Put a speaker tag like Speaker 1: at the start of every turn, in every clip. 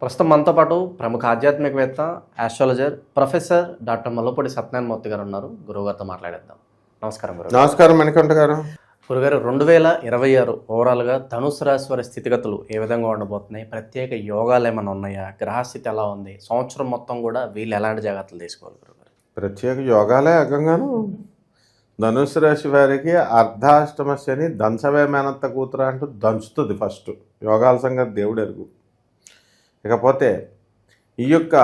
Speaker 1: ప్రస్తుతం మనతో పాటు ప్రముఖ ఆధ్యాత్మికవేత్త, astrologer, professor doctor Mallapudi Satyanarayana Murthy గారు ఉన్నారు. గురువుగారితో మాట్లాడేద్దాం. నమస్కారం గురువు.
Speaker 2: నమస్కారం మణికంఠ గారు.
Speaker 1: గురుగారు, 2026 ఓవరాల్గా ధనుసు రాశి వారి స్థితిగతులు ఏ విధంగా ఉండబోతున్నాయి? ప్రత్యేక యోగాలు ఏమైనా ఉన్నాయా? గ్రహస్థితి ఎలా ఉంది? సంవత్సరం మొత్తం కూడా వీళ్ళు ఎలాంటి జాగ్రత్తలు తీసుకోవాలి గురుగారు?
Speaker 2: ప్రత్యేక యోగాలే అగంగాను. ధనుసు రాశి వారికి అర్ధాష్టమ శని దంచవే మేనత్త కూతురు అంటూ దంచుతుంది. ఫస్ట్ యోగాల సంగతి దేవుడు ఎరుగు. ఇకపోతే ఈ యొక్క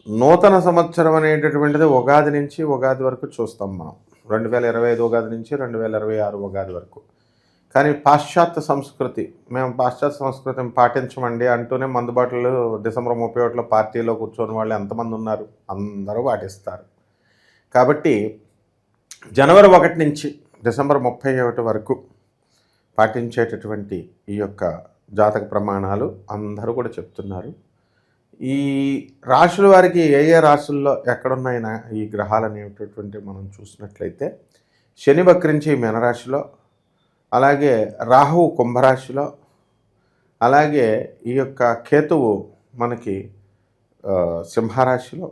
Speaker 2: నూతన సంవత్సరం అనేటటువంటిది ఉగాది నుంచి ఉగాది వరకు చూస్తాం మనం. 2025 ఉగాది నుంచి 2026 ఉగాది వరకు. కానీ పాశ్చాత్య సంస్కృతి, మేము పాశ్చాత్య సంస్కృతిని పాటించమండి అంటూనే మందుబాటులు డిసెంబర్ 31 పార్టీలో కూర్చొని వాళ్ళు ఎంతమంది ఉన్నారు? అందరూ పాటిస్తారు. కాబట్టి జనవరి 1 నుంచి డిసెంబర్ 31 వరకు పాటించేటటువంటి ఈ యొక్క జాతక ప్రమాణాలు అందరూ కూడా చెప్తున్నారు. ఈ రాశుల వారికి ఏ ఏ రాశుల్లో ఎక్కడున్నాయినా ఈ గ్రహాలు అనేటటువంటి మనం చూసినట్లయితే శని వక్రించి మీనరాశిలో, అలాగే రాహువు కుంభరాశిలో, అలాగే ఈ యొక్క కేతువు మనకి సింహరాశిలో,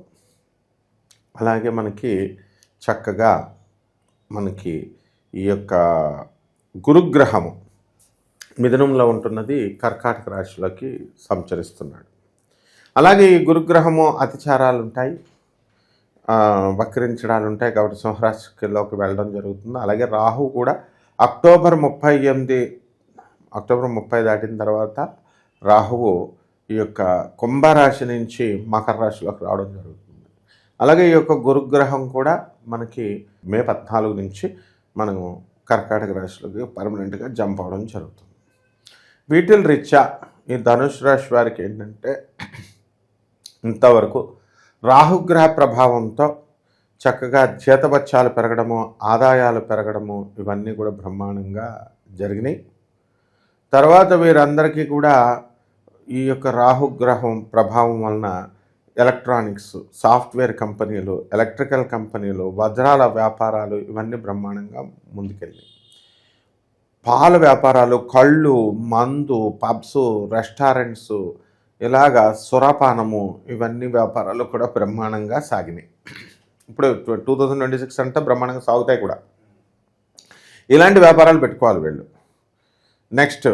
Speaker 2: అలాగే మనకి చక్కగా మనకి ఈ యొక్క గురుగ్రహము మిథునంలో ఉంటున్నది కర్కాటక రాశిలోకి సంచరిస్తున్నాడు. అలాగే ఈ గురుగ్రహము అతిచారాలు ఉంటాయి, వక్రించడాలు ఉంటాయి, కాబట్టి సింహరాశిలోకి వెళ్ళడం జరుగుతుంది. అలాగే రాహు కూడా అక్టోబర్ 30 దాటిన తర్వాత రాహువు ఈ యొక్క కుంభరాశి నుంచి మకర రాశిలోకి రావడం జరుగుతుంది. అలాగే ఈ యొక్క గురుగ్రహం కూడా మనకి మే 14 నుంచి మనము కర్కాటక రాశిలోకి పర్మనెంట్గా జంప్ అవడం జరుగుతుంది. వీటిల్ రీత్యా ఈ ధనుసు రాశి వారికి ఏంటంటే ఇంతవరకు రాహుగ్రహ ప్రభావంతో చక్కగా జీతబత్యాలు పెరగడము, ఆదాయాలు పెరగడము ఇవన్నీ కూడా బ్రహ్మాండంగా జరిగినాయి. తర్వాత వీరందరికీ కూడా ఈ యొక్క రాహుగ్రహం ప్రభావం వలన ఎలక్ట్రానిక్స్, సాఫ్ట్వేర్ కంపెనీలు, ఎలక్ట్రికల్ కంపెనీలు, వజ్రాల వ్యాపారాలు ఇవన్నీ బ్రహ్మాండంగా ముందుకెళ్ళాయి. పాల వ్యాపారాలు, కళ్ళు, మందు, పబ్స్, రెస్టారెంట్స్, ఇలాగా సురాపానము ఇవన్నీ వ్యాపారాలు కూడా బ్రహ్మాండంగా సాగినాయి. ఇప్పుడు 2026 అంటే బ్రహ్మాండంగా సాగుతాయి కూడా. ఇలాంటి వ్యాపారాలు పెట్టుకోవాలి వీళ్ళు. నెక్స్ట్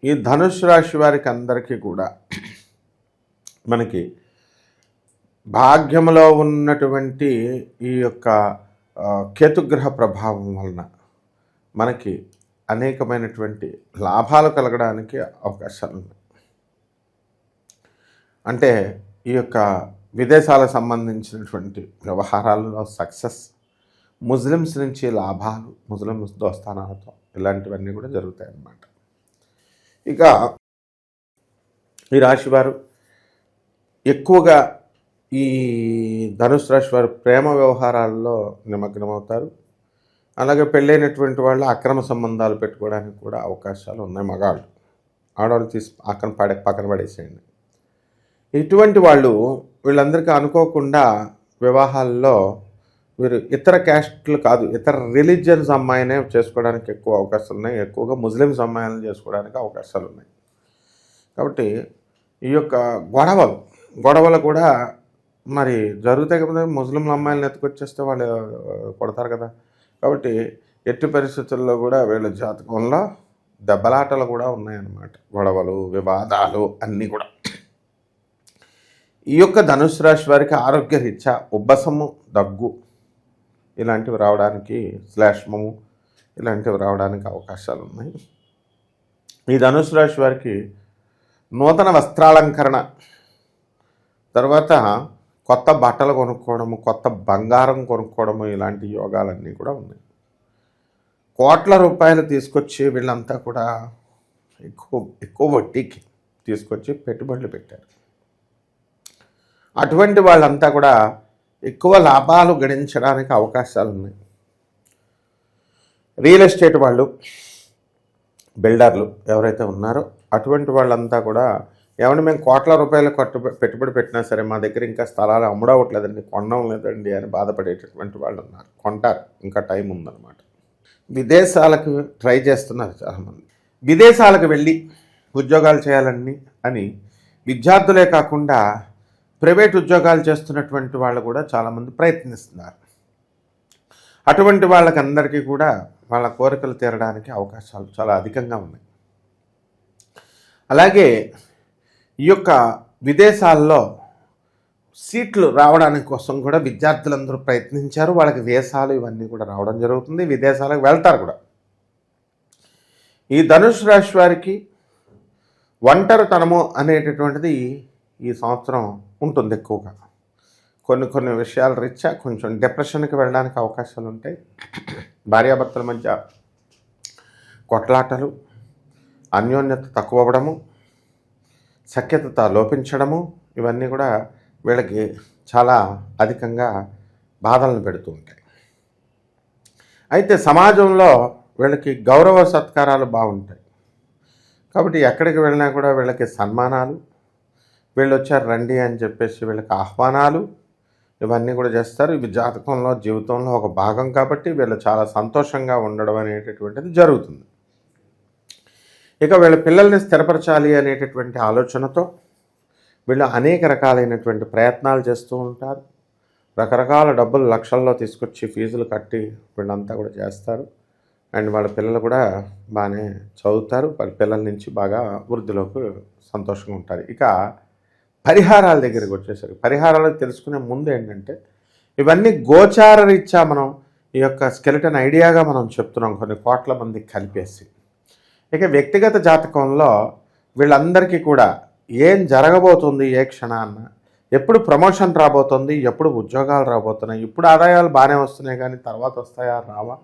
Speaker 2: ఈ ధనుసు రాశి వారికి అందరికీ కూడా మనకి భాగ్యంలో ఉన్నటువంటి ఈ యొక్క కేతుగ్రహ ప్రభావం వలన మనకి అనేకమైనటువంటి లాభాలు కలగడానికి అవకాశాలు ఉన్నాయి. అంటే ఈ యొక్క విదేశాలకు సంబంధించినటువంటి వ్యవహారాల్లో సక్సెస్, ముస్లిమ్స్ నుంచి లాభాలు, ముస్లిమ్స్ దోస్తానాలతో ఇలాంటివన్నీ కూడా జరుగుతాయి అన్నమాట. ఇక ఈ రాశివారు ఎక్కువగా ఈ ధనుసు రాశి వారు ప్రేమ వ్యవహారాల్లో నిమగ్నమవుతారు. అలాగే పెళ్ళైనటువంటి వాళ్ళు అక్రమ సంబంధాలు పెట్టుకోవడానికి కూడా అవకాశాలు ఉన్నాయి. మగాళ్ళు, ఆడవాళ్ళు తీసి పక్కన పడేసేయండి. ఇటువంటి వాళ్ళు వీళ్ళందరికీ అనుకోకుండా వివాహాల్లో వీరు ఇతర క్యాస్ట్లు కాదు, ఇతర రిలీజియన్స్ అమ్మాయినే చేసుకోవడానికి ఎక్కువ అవకాశాలు ఉన్నాయి. ఎక్కువగా ముస్లిమ్స్ అమ్మాయిలను చేసుకోవడానికి అవకాశాలు ఉన్నాయి. కాబట్టి ఈ యొక్క గొడవలు కూడా మరి జరుగుతాయి కదా. ముస్లింల అమ్మాయిలను ఎత్తుకొచ్చేస్తే వాళ్ళు కొడతారు కదా. కాబట్టి ఎట్టి పరిస్థితుల్లో కూడా వీళ్ళ జాతకంలో దెబ్బలాటలు కూడా ఉన్నాయన్నమాట. గొడవలు, వివాదాలు అన్నీ కూడా. ఈ యొక్క ధనుసు రాశి వారికి ఆరోగ్యరీత్యా ఉబ్బసము, దగ్గు ఇలాంటివి రావడానికి, శ్లేష్మము ఇలాంటివి రావడానికి అవకాశాలు ఉన్నాయి. ఈ ధనుసు రాశి వారికి నూతన వస్త్రాలంకరణ, తర్వాత కొత్త బట్టలు కొనుక్కోవడము, కొత్త బంగారం కొనుక్కోవడము ఇలాంటి యోగాలన్నీ కూడా ఉన్నాయి. కోట్ల రూపాయలు తీసుకొచ్చి వీళ్ళంతా కూడా ఎక్కువ వడ్డీకి తీసుకొచ్చి పెట్టుబడులు పెట్టారు. అటువంటి వాళ్ళంతా కూడా ఎక్కువ లాభాలు గడించడానికి అవకాశాలు ఉన్నాయి. రియల్ ఎస్టేట్ వాళ్ళు, బిల్డర్లు ఎవరైతే ఉన్నారో అటువంటి వాళ్ళంతా కూడా ఏమంటే మేము కోట్ల రూపాయలు పెట్టుబడి పెట్టినా సరే మా దగ్గర ఇంకా స్థలాలు అమ్ముడవట్లేదండి, కొనడం లేదండి అని బాధపడేటటువంటి వాళ్ళు ఉన్నారు. కొంటారు, ఇంకా టైం ఉందన్నమాట. విదేశాలకు ట్రై చేస్తున్నారు చాలామంది. విదేశాలకు వెళ్ళి ఉద్యోగాలు చేయాలని అని విద్యార్థులే కాకుండా ప్రైవేట్ ఉద్యోగాలు చేస్తున్నటువంటి వాళ్ళు కూడా చాలామంది ప్రయత్నిస్తున్నారు. అటువంటి వాళ్ళకందరికీ కూడా వాళ్ళ కోరికలు తీరడానికి అవకాశాలు చాలా అధికంగా ఉన్నాయి. అలాగే ఈ యొక్క విదేశాల్లో సీట్లు రావడానికి కోసం కూడా విద్యార్థులందరూ ప్రయత్నించారు. వాళ్ళకి వీసాలు ఇవన్నీ కూడా రావడం జరుగుతుంది. విదేశాలకు వెళ్తారు కూడా. ఈ ధనుసు రాశి వారికి ఒంటరితనము అనేటటువంటిది ఈ సంవత్సరం ఉంటుంది ఎక్కువగా. కొన్ని విషయాల రీత్యా కొంచెం డిప్రెషన్కి వెళ్ళడానికి అవకాశాలు ఉంటాయి. భార్యాభర్తల మధ్య కొట్లాటలు, అన్యోన్యత తక్కువ అవ్వడము, సఖ్యత లోపించడము ఇవన్నీ కూడా వీళ్ళకి చాలా అధికంగా బాధలను పెడుతూ ఉంటాయి. అయితే సమాజంలో వీళ్ళకి గౌరవ సత్కారాలు బాగుంటాయి. కాబట్టి ఎక్కడికి వెళ్ళినా కూడా వీళ్ళకి సన్మానాలు, వీళ్ళు వచ్చారు రండి అని చెప్పేసి వీళ్ళకి ఆహ్వానాలు ఇవన్నీ కూడా చేస్తారు. ఇవి జాతకంలో జీవితంలో ఒక భాగం కాబట్టి వీళ్ళు చాలా సంతోషంగా ఉండడం అనేటటువంటిది జరుగుతుంది. ఇక వీళ్ళ పిల్లల్ని స్థిరపరచాలి అనేటటువంటి ఆలోచనతో వీళ్ళు అనేక రకాలైనటువంటి ప్రయత్నాలు చేస్తూ ఉంటారు. రకరకాల డబ్బులు లక్షల్లో తీసుకొచ్చి ఫీజులు కట్టి వీళ్ళంతా కూడా చేస్తారు. అండ్ వాళ్ళ పిల్లలు కూడా బాగానే చదువుతారు. వాళ్ళ పిల్లల నుంచి బాగా వృద్ధిలోకి సంతోషంగా ఉంటారు. ఇక పరిహారాల దగ్గరికి వచ్చేసరికి పరిహారాలు తెలుసుకునే ముందు ఏంటంటే ఇవన్నీ గోచార రీత్యా మనం ఈ యొక్క స్కెలిటన్ ఐడియాగా మనం చెప్తున్నాం కొన్ని కోట్ల మందికి కలిపేసి. ఇక వ్యక్తిగత జాతకంలో వీళ్ళందరికీ కూడా ఏం జరగబోతుంది ఏ క్షణాన్న, ఎప్పుడు ప్రమోషన్ రాబోతుంది, ఎప్పుడు ఉద్యోగాలు రాబోతున్నాయి, ఇప్పుడు ఆదాయాలు బాగానే వస్తున్నాయి కానీ తర్వాత వస్తాయా రావా,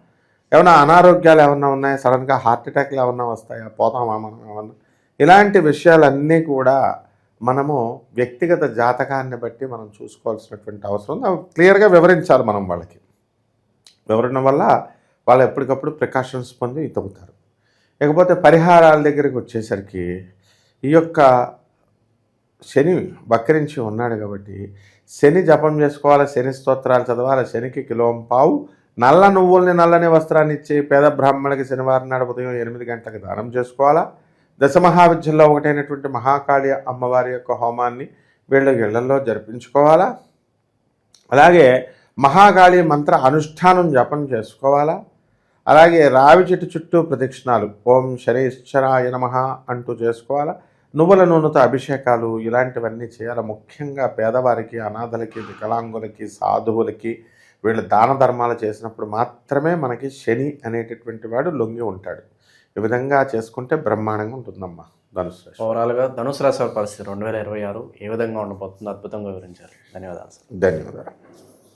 Speaker 2: ఏమైనా అనారోగ్యాలు ఏమన్నా ఉన్నాయా, సడన్గా హార్ట్ అటాక్లు ఏమన్నా వస్తాయా, పోతామా మనం ఏమన్నా, ఇలాంటి విషయాలన్నీ కూడా మనము వ్యక్తిగత జాతకాన్ని బట్టి మనం చూసుకోవాల్సినటువంటి అవసరం ఉంది. క్లియర్గా వివరించాలి మనం వాళ్ళకి. వివరణ వల్ల వాళ్ళు ఎప్పటికప్పుడు ప్రికాషన్స్ పొంది తగ్గుతారు. ఇకపోతే పరిహారాల దగ్గరికి వచ్చేసరికి ఈ యొక్క శని వక్రించి ఉన్నాడు కాబట్టి శని జపం చేసుకోవాలి, శని స్తోత్రాలు చదవాలి, శనికి కిలోంపావు నల్ల నువ్వుల్ని నల్లని వస్త్రాన్ని ఇచ్చి పేద బ్రాహ్మణులకి శనివారం నాడు ఉదయం 8 గంటలకు దానం చేసుకోవాలా. దశమహావిద్యల్లో ఒకటైనటువంటి మహాకాళి అమ్మవారి యొక్క హోమాన్ని వీళ్ళ ఇళ్లలో జరిపించుకోవాలా. అలాగే మహాకాళి మంత్ర అనుష్ఠానం జపం చేసుకోవాలా. అలాగే రావి చెట్టు చుట్టూ ప్రదక్షిణాలు ఓం శనైశ్చరాయ నమః అంటూ చేసుకోవాలా. నువ్వుల నూనెతో అభిషేకాలు ఇలాంటివన్నీ చేయాలి. ముఖ్యంగా పేదవారికి, అనాథలకి, వికలాంగులకి, సాధువులకి వీళ్ళు దాన ధర్మాలు చేసినప్పుడు మాత్రమే మనకి శని అనేటటువంటి వాడు లొంగి ఉంటాడు. ఈ విధంగా చేసుకుంటే బ్రహ్మాండంగా ఉంటుందమ్మా ధనుసు రాశి.
Speaker 1: ఓవరాల్గా ధనుసు రాశి వారి పరిస్థితి 2026 ఏ విధంగా ఉండబోతుందో అద్భుతంగా వివరించారు. ధన్యవాదాలు సార్.
Speaker 2: ధన్యవాదాలు.